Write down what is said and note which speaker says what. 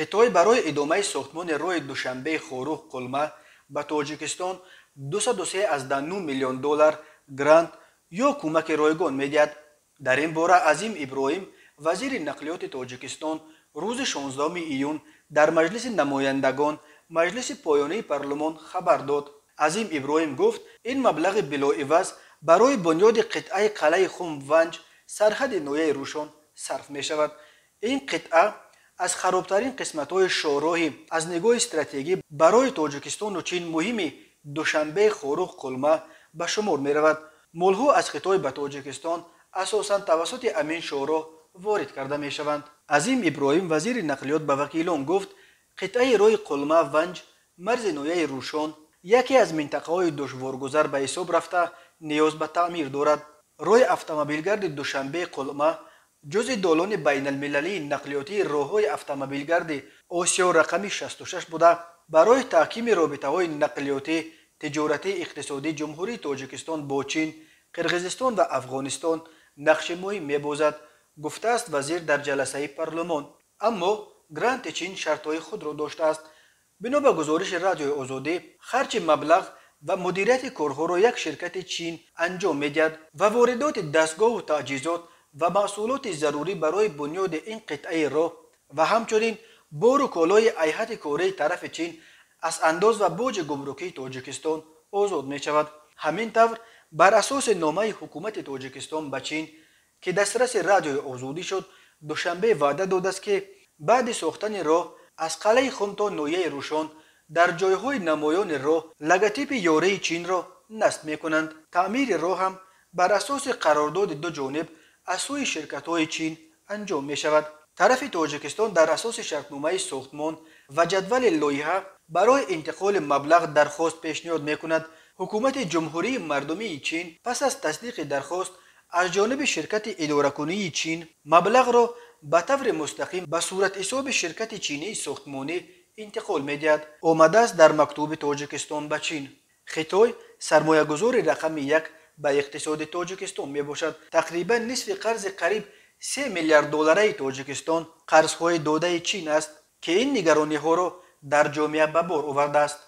Speaker 1: خطای برای ادامه ساختمان راه دوشنبه خوروغ قلمه به تاجیکستان 203 میلیون دلار گرانت یا کمک رایگان میدهد. در این باره عظیم ابراهیم وزیر نقلیات تاجیکستان روز 16 ایون در مجلس نمایندگان مجلس پایانی پارلمان خبر داد. عظیم ابراهیم گفت این مبلغ بلاعوض برای بنیاد قطعه قلعه خم ونج سرحد نویه روشن صرف می شود. این قطعه از خرابترین قسمت‌های شاهراهی از نگاه استراتژی برای تاجیکستان و چین مهم دوشنبه خوروغ قلمه به شمار می رود. مالها از خطای به تاجیکستان اساساً توسط امین شاهراه وارد کرده می شوند. عظیم ابراهیم وزیر نقلیات به وکیلان گفت قطعه راه قلمه ونج مرز نویه روشن یکی از منطقه‌های دشوارگذر به حساب رفته نیاز به تعمیر دارد. راه اتومبیلگرد دوشنبه قلمه جزء دالان بین المللی نقلیاتی راه‌های اتومبیلگرد آسیا رقم 66 بوده. برای تحکیم رابطه‌های نقلیاتی، تجارتی، اقتصادی جمهوری تاجیکستان با چین، قرقیزستان و افغانستان نقش مهم می‌بازد، گفته است وزیر در جلسه پارلمان. اما گرانت چین شرط‌های خود را داشته است. بنا به گزارش رادیوی آزادی، خرج مبلغ و مدیریت کارها را یک شرکت چین انجام می‌دهد و واردات دستگاه و تجهیزات و محصولات ضروری برای بنیاد این قطعه راه و همچنین بار و کالای هیئت کاری طرف چین از انداز و بوج گمرکی تاجیکستان آزاد می شود. همین طور بر اساس نامه حکومت تاجیکستان به چین که دسترس رادیوی آزادی شد، دوشنبه وعده داده است که بعد ساختن راه از قلعه خم تا نویه روشن در جایهای نمایان راه لگاتیپ یاری چین را نصب می کنند. تعمیر راه هم بر اساس قرارداد دو جانب از سوی شرکت‌های چین انجام می شود. طرف تاجیکستان در اساس شرطنامه ساختمان و جدول لایحه برای انتقال مبلغ درخواست پیشنهاد می کند. حکومت جمهوری مردمی چین پس از تصدیق درخواست از جانب شرکت اداره‌کنی چین مبلغ را به طور مستقیم به صورت حساب شرکت چینی ساختمانی انتقال می دهد. آمده است در مکتوب تاجیکستان به چین: خطای سرمایه‌گذار رقم یک به اقتصاد تاجیکستان می باشد. تقریبا نصف قرض قریب 3 میلیارد دلاری تاجیکستان قرض‌های داده چین است که این نگرانی ها را در جامعه به بار آورده است.